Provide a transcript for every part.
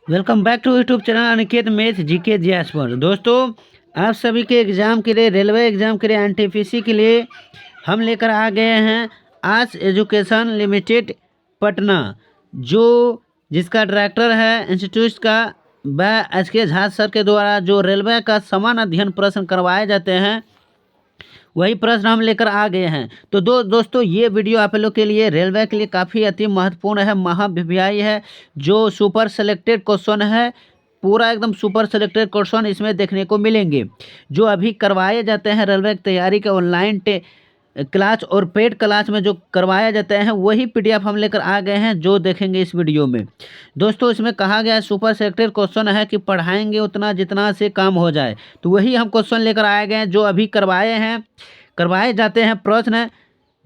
Welcome back to YouTube channel Aniket math GK GS पर। दोस्तों, आप सभी के एग्ज़ाम के लिए, रेलवे एग्ज़ाम के लिए, एनटीपीसी के लिए हम लेकर आ गए हैं आस एजुकेशन लिमिटेड पटना, जो जिसका डायरेक्टर है इंस्टीट्यूट का वह एस.के. झा सर के द्वारा जो रेलवे का समान अध्ययन प्रश्न करवाए जाते हैं, वही प्रश्न हम लेकर आ गए हैं। तो दोस्तों, ये वीडियो आप लोग के लिए, रेलवे के लिए काफ़ी अति महत्वपूर्ण है, महाभिव्यायी है, जो सुपर सेलेक्टेड क्वेश्चन है। पूरा एकदम सुपर सेलेक्टेड क्वेश्चन इसमें देखने को मिलेंगे, जो अभी करवाए जाते हैं रेलवे की तैयारी के ऑनलाइन क्लास और पेड क्लास में जो करवाए जाते हैं, वही पीडीएफ हम लेकर आ गए हैं, जो देखेंगे इस वीडियो में। दोस्तों, इसमें कहा गया है सुपर सेलेक्टेड क्वेश्चन है कि पढ़ाएंगे उतना जितना से काम हो जाए, तो वही हम क्वेश्चन लेकर आए गए हैं, जो अभी करवाए जाते हैं प्रश्न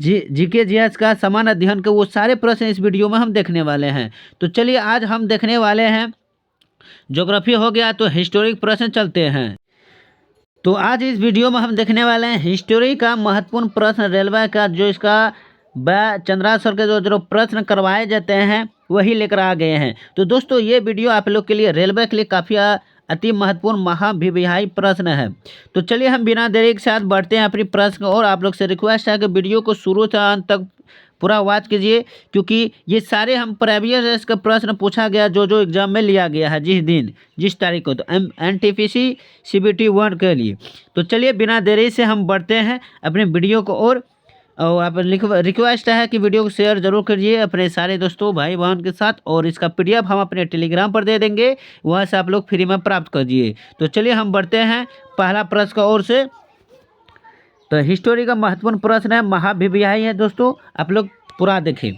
जीके जीएस का समान अध्ययन के, वो सारे प्रश्न इस वीडियो में हम देखने वाले हैं। तो चलिए, आज हम देखने वाले हैं ज्योग्राफी हो गया, तो हिस्टोरिक प्रश्न चलते हैं। तो आज इस वीडियो में हम देखने वाले हैं हिस्टोरी का महत्वपूर्ण प्रश्न रेलवे का, जो इसका चंद्रा सर के जो प्रश्न करवाए जाते हैं, वही लेकर आ गए हैं। तो दोस्तों, ये वीडियो आप लोग के लिए, रेलवे के लिए काफ़ी अति महत्वपूर्ण महाभिव्यायी प्रश्न है। तो चलिए, हम बिना देरी के साथ बढ़ते हैं अपनी प्रश्न, और आप लोग से रिक्वेस्ट है कि वीडियो को शुरू से अंत तक पूरा वॉच कीजिए, क्योंकि ये सारे हम प्रीवियस का प्रश्न पूछा गया, जो एग्जाम में लिया गया है जिस तारीख को, तो एनटीपीसी CBT 1 के लिए। तो चलिए, बिना देरी से हम बढ़ते हैं अपने वीडियो को, और आप रिक्वेस्ट है कि वीडियो को शेयर जरूर करिए अपने सारे दोस्तों भाई बहन के साथ, और इसका PDF हम अपने टेलीग्राम पर दे देंगे, वहाँ से आप लोग फ्री में प्राप्त करिए। तो चलिए, हम बढ़ते हैं पहला प्रश्न की ओर से। तो हिस्टोरी का महत्वपूर्ण प्रश्न है, महाभिव्यायी है दोस्तों, आप लोग पूरा देखें।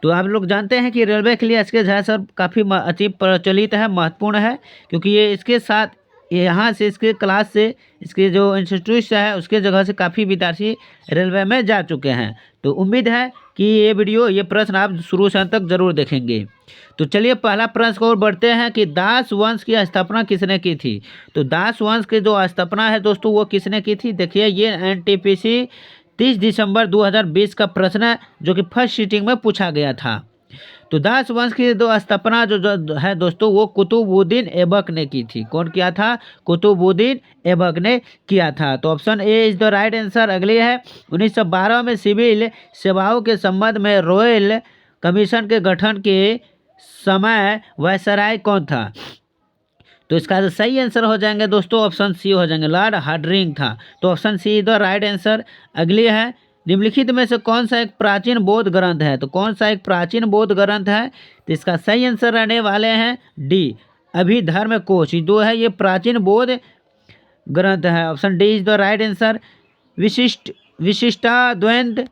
तो आप लोग जानते हैं कि रेलवे के लिए एस.के. झा सर काफ़ी अति प्रचलित है, महत्वपूर्ण है, क्योंकि ये इसके साथ यहाँ से, इसके क्लास से, इसके जो इंस्टीट्यूट है उसके जगह से काफ़ी विद्यार्थी रेलवे में जा चुके हैं। तो उम्मीद है कि ये प्रश्न आप शुरू से अंत तक जरूर देखेंगे। तो चलिए, पहला प्रश्न को और बढ़ते हैं कि दास वंश की स्थापना किसने की थी। तो दास वंश की जो स्थापना है दोस्तों, वो किसने की थी, देखिए ये एनटीपीसी 30 दिसंबर 2020 का प्रश्न है, जो कि फर्स्ट सीटिंग में पूछा गया था। तो दास वंश की जो स्थापना जो है दोस्तों, वो कुतुबुद्दीन ऐबक ने की थी। कौन किया था? कुतुबुद्दीन ऐबक ने किया था। तो option A is the right answer. अगली है, 1912 में सिविल सेवाओं के संबंध में रॉयल कमीशन के गठन के समय वायसराय कौन था। तो इसका जो सही आंसर हो जाएंगे दोस्तों, ऑप्शन सी हो जाएंगे, लॉर्ड हार्डिंग था। तो option C is the right answer. अगली है, निम्नलिखित में से कौन सा एक प्राचीन बौद्ध ग्रंथ है। तो कौन सा एक प्राचीन बौद्ध ग्रंथ है, तो इसका सही आंसर रहने वाले हैं डी, अभिधर्म कोश। दो है, ये प्राचीन बौद्ध ग्रंथ है। Option D is the right answer. विशिष्टाद्वैत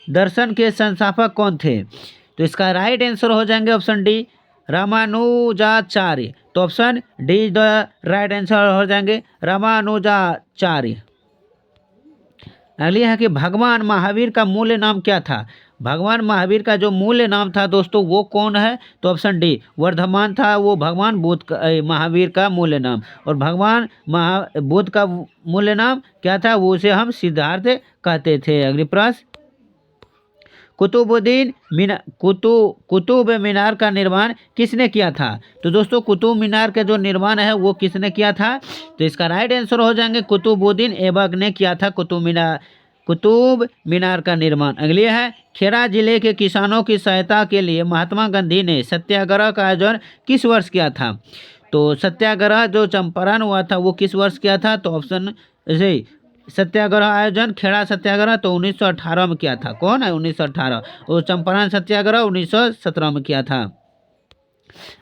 दर्शन के संस्थापक कौन थे। तो इसका राइट आंसर हो जाएंगे ऑप्शन डी, रामानुजाचार्य। तो option D is the right answer हो जाएंगे, रामानुजाचार्य। अगली है कि भगवान महावीर का मूल नाम क्या था। भगवान महावीर का जो मूल नाम था दोस्तों, वो कौन है। तो ऑप्शन डी, वर्धमान था वो भगवान बुद्ध का, महावीर का मूल नाम। और भगवान बुद्ध का मूल नाम क्या था, वो उसे हम सिद्धार्थ कहते थे। अगली प्रश्न, कुतुब मीनार का निर्माण किसने किया था। तो दोस्तों, कुतुब मीनार का जो निर्माण है वो किसने किया था। तो इसका राइट आंसर हो जाएंगे, कुतुबुद्दीन ऐबक ने किया था कुतुब मीनार का निर्माण। अगली है, खेड़ा जिले के किसानों की सहायता के लिए महात्मा गांधी ने सत्याग्रह का आयोजन किस वर्ष किया था। तो सत्याग्रह जो चंपारण हुआ था, वो किस वर्ष किया था। तो ऑप्शन से सत्याग्रह आयोजन, खेड़ा सत्याग्रह तो 1918 में किया था। कौन है? 1918। और चंपारण सत्याग्रह 1917 में किया था।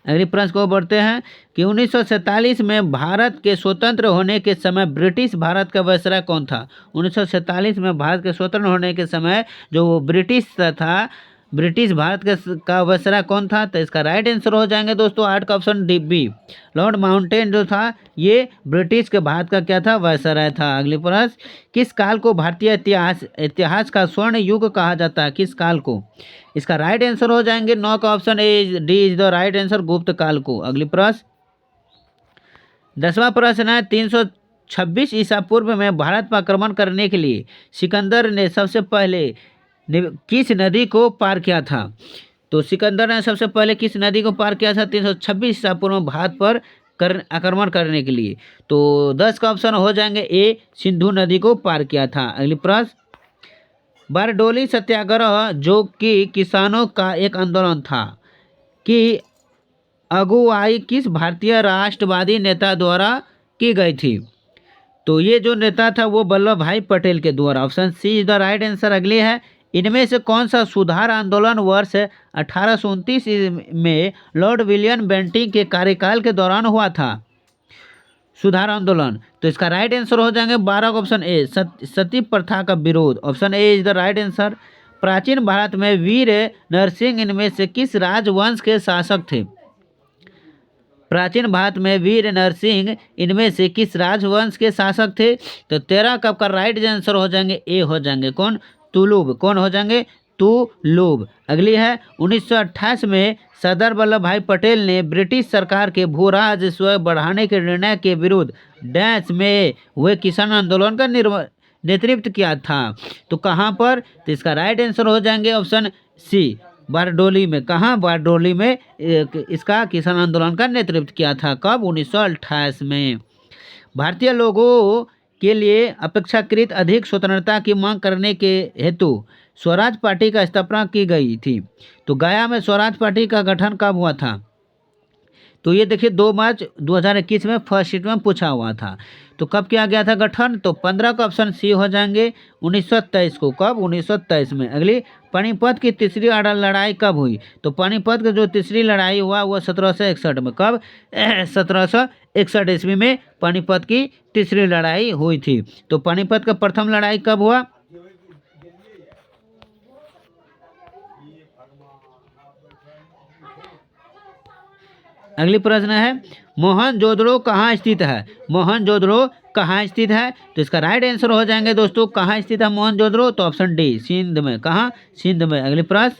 अगले प्रश्न को बढ़ते हैं कि 1947 में भारत के स्वतंत्र होने के समय ब्रिटिश भारत का वायसराय कौन था। 1947 में भारत के स्वतंत्र होने के समय जो ब्रिटिश भारत का वायसराय कौन था। तो इसका राइट आंसर हो जाएंगे दोस्तों 8 का option D B, Lord mountain जो था, ये ब्रिटिश के भारत का क्या था, वायसराय था। अगले प्रश्न, किस काल को भारतीय इतिहास का स्वर्ण युग कहा जाता है। किस काल को। इसका राइट आंसर हो जाएंगे 9 का option A D is the right answer, गुप्त काल को। अगली प्रश्न, 10वां प्रश्न है, 326 ईसा पूर्व में भारत पर आक्रमण करने के लिए सिकंदर ने सबसे पहले किस नदी को पार किया था। तो सिकंदर ने सबसे पहले किस नदी को पार किया था 326 ईसा पूर्व भारत पर आक्रमण करने के लिए? तो 10 का ऑप्शन हो जाएंगे ए, सिंधु नदी को पार किया था। अगली प्रश्न, बारडोली सत्याग्रह जो कि किसानों का एक आंदोलन था कि अगुवाई किस भारतीय राष्ट्रवादी नेता द्वारा की गई थी? तो ये जो नेता था वो वल्लभ भाई पटेल के द्वारा। Option C is the right answer. अगली है, इनमें से कौन सा सुधार आंदोलन वर्ष 1829 में लॉर्ड विलियम बेंटिंक के कार्यकाल के दौरान हुआ था? सुधार आंदोलन, तो इसका राइट आंसर हो जाएंगे 12 का ऑप्शन ए, सती प्रथा का विरोध। Option A is the right answer. प्राचीन भारत में वीर नरसिंह इनमें से किस राजवंश के शासक थे? प्राचीन भारत में वीर नरसिंह इनमें से किस राजवंश के शासक थे? तो 13 का आपका राइट आंसर हो जाएंगे ए, हो जाएंगे कौन? तुलुब। कौन हो जाएंगे? तुलुब। अगली है, 1928 में सरदार वल्लभ भाई पटेल ने ब्रिटिश सरकार के भू राजस्व बढ़ाने के निर्णय के विरुद्ध डैश में हुए किसान आंदोलन का नेतृत्व किया था। तो कहाँ पर? तो इसका राइट आंसर हो जाएंगे ऑप्शन सी, बारडोली में। कहाँ? बारडोली में इसका किसान आंदोलन का नेतृत्व किया था। कब? 1928 में। भारतीय लोगों के लिए अपेक्षाकृत अधिक स्वतंत्रता की मांग करने के हेतु स्वराज पार्टी का स्थापना की गई थी। तो गया में स्वराज पार्टी का गठन कब हुआ था? तो ये देखिए 2 मार्च 2021 में फर्स्ट शीट में पूछा हुआ था। तो कब किया गया था गठन? तो 15 का ऑप्शन सी हो जाएंगे 1923 को। कब? 1923 में। अगली, पानीपत की तीसरी लड़ाई कब हुई? तो पानीपत की जो तीसरी लड़ाई हुआ वो 1761 में। कब? 1761 ईस्वी में पानीपत की तीसरी लड़ाई हुई थी। तो पानीपत का प्रथम लड़ाई कब हुआ? अगली प्रश्न है, मोहनजोदड़ो कहाँ स्थित है? मोहनजोदड़ो कहाँ स्थित है? तो इसका राइट आंसर हो जाएंगे दोस्तों, कहाँ स्थित है मोहनजोदड़ो? तो ऑप्शन डी, सिंध में। कहाँ? सिंध में। अगली प्रश्न,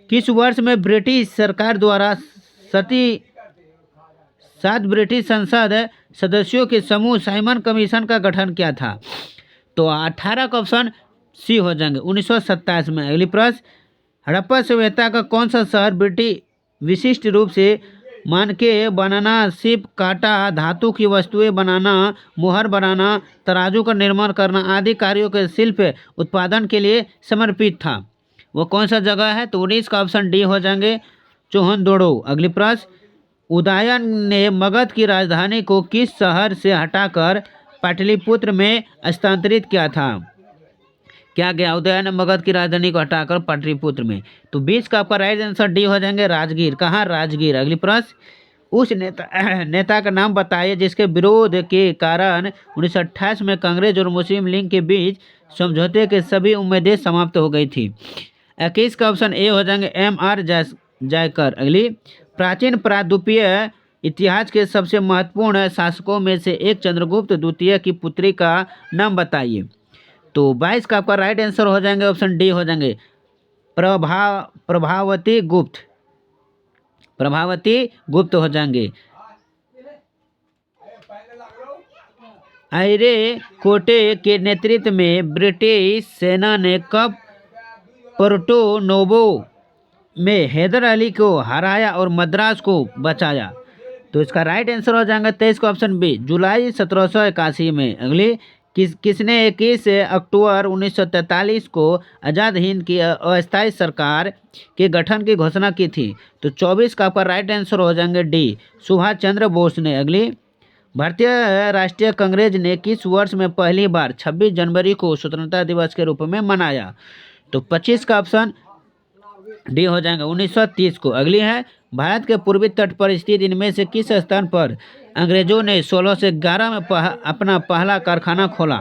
किस वर्ष में ब्रिटिश सरकार द्वारा 7 ब्रिटिश संसद सदस्यों के समूह साइमन कमीशन का गठन किया था? तो 18 का ऑप्शन सी हो जाएंगे 1927 में। अगली प्रश्न, हड़प्पा सभ्यता का कौन सा शहर ब्रिटिश विशिष्ट रूप से मानके बनाना, सिप काटा, धातु की वस्तुएं बनाना, मुहर बनाना, तराजू का निर्माण करना आदि कार्यों के शिल्प उत्पादन के लिए समर्पित था? वो कौन सा जगह है? तो 19 का ऑप्शन डी हो जाएंगे चोहनदोड़ो। अगली प्रश्न, उदयन ने मगध की राजधानी को किस शहर से हटाकर पाटलिपुत्र में स्थानांतरित किया था? क्या गया? उदयन ने मगध की राजधानी को हटाकर पाटलिपुत्र में। तो 20 का आपका राइट आंसर डी हो जाएंगे राजगीर। कहाँ? राजगीर। अगली प्रश्न, उस नेता का नाम बताइए जिसके विरोध के कारण 1928 में कांग्रेस और मुस्लिम लीग के बीच समझौते के सभी उम्मीदें समाप्त हो गई थी। 21 का ऑप्शन ए हो जाएंगे M.R. जयकर। अगली, प्राचीन प्रायद्वीपीय इतिहास के सबसे महत्वपूर्ण शासकों में से एक चंद्रगुप्त द्वितीय की पुत्री का नाम बताइए। तो 22 का आपका राइट आंसर हो जाएंगे ऑप्शन डी हो जाएंगे प्रभावती गुप्त। प्रभावती गुप्त हो जाएंगे। आयरे कोटे के नेतृत्व में ब्रिटिश सेना ने कब पोर्टो नोवो में हैदर अली को हराया और मद्रास को बचाया? तो इसका राइट आंसर हो जाएगा 23 का ऑप्शन बी, जुलाई 1781 में। अगली, किसने 21 अक्टूबर 1943 को आज़ाद हिंद की अस्थायी सरकार के गठन की घोषणा की थी? तो 24 का आपका राइट आंसर हो जाएंगे डी, सुभाष चंद्र बोस ने। अगली, भारतीय राष्ट्रीय कांग्रेस ने किस वर्ष में पहली बार 26 जनवरी को स्वतंत्रता दिवस के रूप में मनाया? तो 25 का ऑप्शन डी हो जाएगा 1930 को। अगली है, भारत के पूर्वी तट पर स्थित इनमें से किस स्थान पर अंग्रेजों ने 1611 में अपना पहला कारखाना खोला?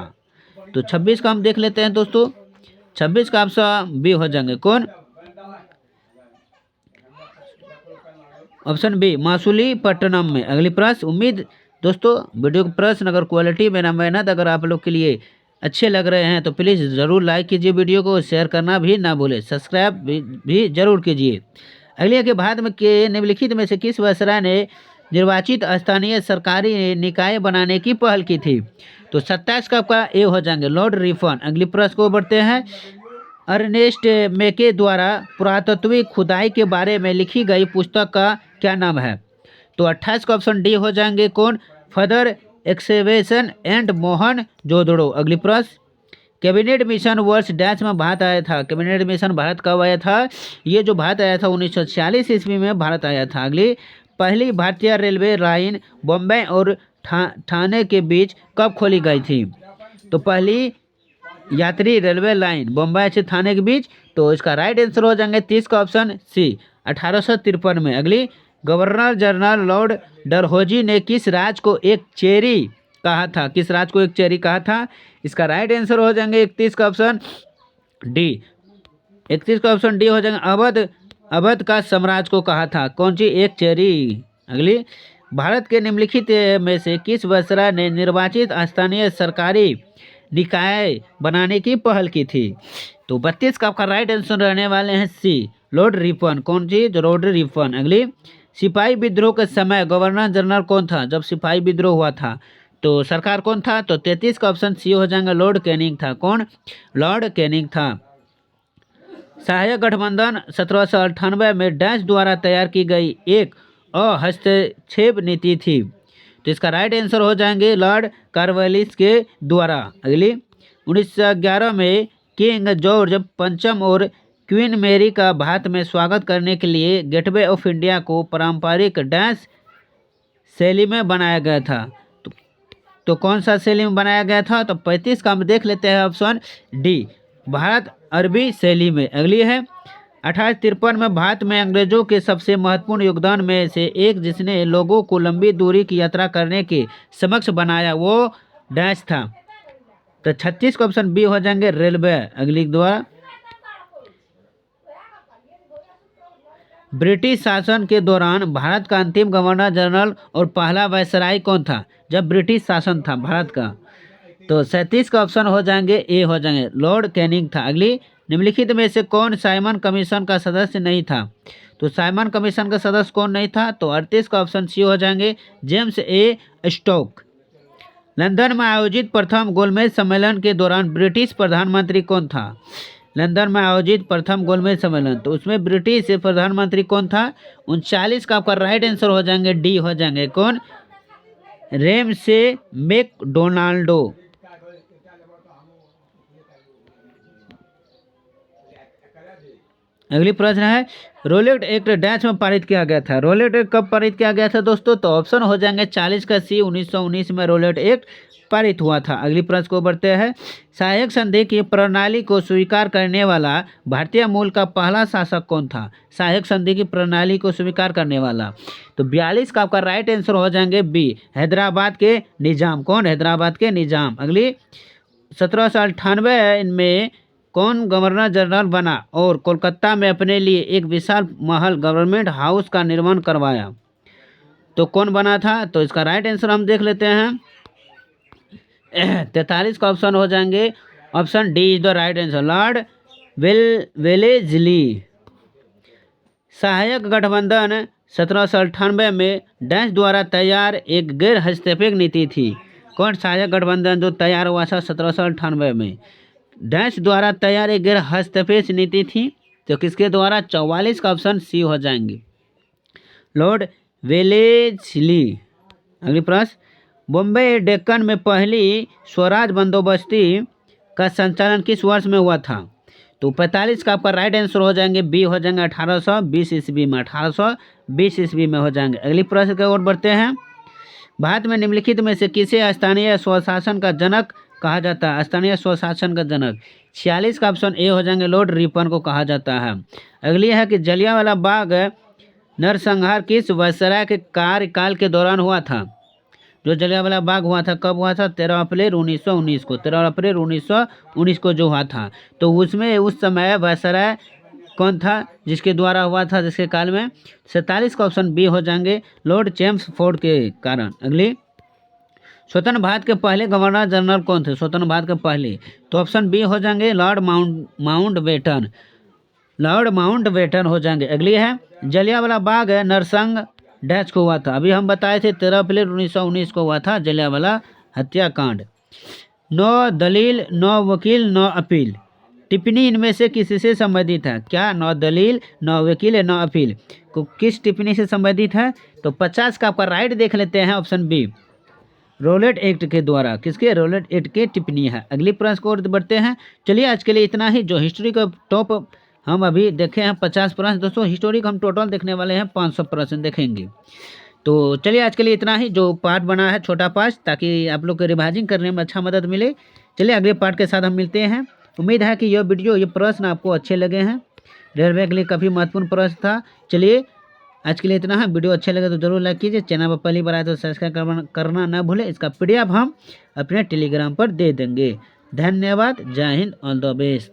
तो 26 का हम देख लेते हैं दोस्तों। 26 का ऑप्शन बी हो जाएंगे कौन? ऑप्शन बी, मासूलीपट्टनम में। अगली प्रश्न, उम्मीद दोस्तों वीडियो के प्रश्न अगर क्वालिटी मेरा मेहनत अगर आप लोग के लिए अच्छे लग रहे हैं तो प्लीज़ ज़रूर लाइक कीजिए वीडियो को, शेयर करना भी ना भूलें, सब्सक्राइब भी जरूर कीजिए। अगली है कि भारत में के निम्नलिखित में से किस वायसराय ने निर्वाचित स्थानीय सरकारी निकाय बनाने की पहल की थी? तो 27 का आपका ए हो जाएंगे लॉर्ड रिफन। अगली प्रश्न को बढ़ते हैं, अर्नेस्ट मेके द्वारा पुरातत्वीय खुदाई के बारे में लिखी गई पुस्तक का क्या नाम है? तो 28 का ऑप्शन डी हो जाएंगे कौन? Further excavation and Mohenjodaro. अगली प्रश्न, कैबिनेट मिशन वर्ष डैश में भारत आया था। कैबिनेट मिशन भारत कब आया था? ये जो भारत आया था 1946 ईस्वी में भारत आया था। अगली, पहली भारतीय रेलवे लाइन बम्बई और ठाणे के बीच कब खोली गई थी? तो पहली यात्री रेलवे लाइन बम्बई से ठाणे के बीच, तो इसका राइट आंसर हो जाएंगे 30 का ऑप्शन सी, 1853 में। अगली, गवर्नर जनरल लॉर्ड डलहौजी ने किस राज्य को एक चेरी कहा था? किस राज्य को एक चेरी कहा था? इसका राइट आंसर हो जाएंगे 31 का ऑप्शन डी। 31 का ऑप्शन डी हो जाएंगे अवध का साम्राज्य को कहा था कौन सी? एक चेरी। अगली, भारत के निम्नलिखित में से किस वायसराय ने निर्वाचित स्थानीय सरकारी निकाय बनाने की पहल की थी? तो 32 का आपका राइट आंसर रहने वाले हैं सी, लॉर्ड रिपन। कौन सी? Lord Ripon. अगली, सिपाही विद्रोह के समय गवर्नर जनरल कौन था जब सिपाही विद्रोह हुआ था? तो सरकार कौन था? तो 33 का ऑप्शन सी हो जाएगा, लॉर्ड कैनिंग था। कौन? लॉर्ड कैनिंग था। सहायक गठबंधन 1798 में डैश द्वारा तैयार की गई एक हस्तक्षेप नीति थी। तो इसका राइट आंसर हो जाएंगे लॉर्ड कार्नवालिस के द्वारा। अगली, 1911 में किंग जॉर्ज पंचम और क्वीन मेरी का भारत में स्वागत करने के लिए गेटवे ऑफ इंडिया को पारंपरिक डैश शैली में बनाया गया था। तो कौन सा शैली में बनाया गया था? तो 35 का हम देख लेते हैं ऑप्शन डी, भारत अरबी शैली में। अगली है, 1853 में भारत में अंग्रेजों के सबसे महत्वपूर्ण योगदान में से एक जिसने लोगों को लंबी दूरी की यात्रा करने के समक्ष बनाया वो डैश था। तो 36 का ऑप्शन बी हो जाएंगे, रेलवे। अगली द्वारा, ब्रिटिश शासन के दौरान भारत का अंतिम गवर्नर जनरल और पहला वायसराय कौन था जब ब्रिटिश शासन था भारत का? तो 37 का ऑप्शन हो जाएंगे ए हो जाएंगे, लॉर्ड कैनिंग था। अगली, निम्नलिखित में से कौन साइमन कमीशन का सदस्य नहीं था? तो साइमन कमीशन का सदस्य कौन नहीं था? तो 38 का ऑप्शन सी हो जाएंगे, जेम्स ए स्टोक। लंदन में आयोजित प्रथम गोलमेज सम्मेलन के दौरान ब्रिटिश प्रधानमंत्री कौन था? लंदन में आयोजित प्रथम गोलमेज सम्मेलन, तो उसमें ब्रिटिश प्रधानमंत्री कौन था? 39 का आपका राइट आंसर हो जाएंगे डी हो जाएंगे, कौन? रेमसे मैकडोनाल्डो। अगली प्रश्न है, रोलेट एक्ट डैश में पारित किया गया था। रोलेट एक्ट कब पारित किया गया था दोस्तों? तो ऑप्शन हो जाएंगे 40 का सी, 1919 में रोलेट एक्ट पारित हुआ था। अगली प्रश्न को बढ़ते हैं, सहायक संधि की प्रणाली को स्वीकार करने वाला भारतीय मूल का पहला शासक कौन था? सहायक संधि की प्रणाली को स्वीकार करने वाला, तो 42 का आपका राइट आंसर हो जाएंगे बी, हैदराबाद के निजाम। कौन? हैदराबाद के निजाम। अगली, 1798 में कौन गवर्नर जनरल बना और कोलकाता में अपने लिए एक विशाल महल गवर्नमेंट हाउस का निर्माण करवाया? तो कौन बना था? तो इसका राइट आंसर हम देख लेते हैं, 43 का ऑप्शन हो जाएंगे, option D is the right answer, Lord Wellesley. सहायक गठबंधन 1798 में डैश द्वारा तैयार एक गैर हस्तक्षेप नीति थी। कौन सहायक गठबंधन जो तैयार हुआ था 1798 में? डैश द्वारा तैयार एक गैर हस्तक्षेप नीति थी, तो किसके द्वारा? 44 का ऑप्शन सी हो जाएंगे, लॉर्ड वेलेस्ली। अगली प्रश्न, बॉम्बे डेक्कन में पहली स्वराज बंदोबस्ती का संचालन किस वर्ष में हुआ था? तो 45 का आपका राइट आंसर हो जाएंगे बी हो जाएंगे, 1820 ईस्वी में। 1820 ईस्वी में हो जाएंगे। अगली प्रश्न की ओर बढ़ते हैं, भारत में निम्नलिखित में से किसे स्थानीय स्वशासन का जनक कहा जाता है? स्थानीय स्वशासन का जनक, 46 का ऑप्शन ए हो जाएंगे, लॉर्ड रिपन को कहा जाता है। अगली है कि जलियांवाला बाग नरसंहार किस वायसराय के कार्यकाल के दौरान हुआ था? जो जलियांवाला बाग हुआ था कब हुआ था? 13 अप्रैल 1919 को। 13 अप्रैल 1919 को जो हुआ था, तो उसमें उस समय वायसराय कौन था जिसके द्वारा हुआ था, जिसके काल में? 47 का ऑप्शन बी हो जाएंगे, लॉर्ड चेम्सफोर्ड के कारण। अगली, स्वतंत्र भारत के पहले गवर्नर जनरल कौन थे? स्वतंत्र भारत के पहले, तो ऑप्शन बी हो जाएंगे, लॉर्ड माउंटबेटन। लॉर्ड माउंटबेटन हो जाएंगे। अगली है, जलियांवाला बाग नरसंग डैश को हुआ था? अभी हम बताए थे 13 अप्रैल 1919 को हुआ था जलियांवाला हत्याकांड। 9 दलील 9 वकील 9 अपील, टिप्पणी इनमें से किसी से संबंधित है? क्या? नौ दलील, नौ वकील, नौ अपील को किस टिप्पणी से संबंधित है? तो 50 का आपका राइट देख लेते हैं, ऑप्शन बी, रोलेट एक्ट के द्वारा। किसके? रोलेट एक्ट की टिप्पणी है। अगली प्रश्न को और बढ़ते हैं। चलिए आज के लिए इतना ही। जो हिस्ट्री का टॉप हम अभी देखे हैं 50 प्रश्न। दोस्तों हिस्टोरी का हम टोटल देखने वाले हैं 500 प्रश्न देखेंगे। तो चलिए आज के लिए इतना ही। जो पार्ट बना है छोटा पार्ट, ताकि आप लोग को रिवाइजिंग करने में अच्छा मदद मिले। चलिए अगले पार्ट के साथ हम मिलते हैं। उम्मीद है कि यह वीडियो, ये प्रश्न आपको अच्छे लगे हैं। रेलवे के लिए काफ़ी महत्वपूर्ण प्रश्न था। चलिए आज के लिए इतना है। वीडियो अच्छे लगे तो जरूर लाइक कीजिए। चैनल पर पहली बार आए तो सब्सक्राइब करना ना भूलें। इसका PDF हम अपने टेलीग्राम पर दे देंगे। धन्यवाद। जय हिंद। All the best.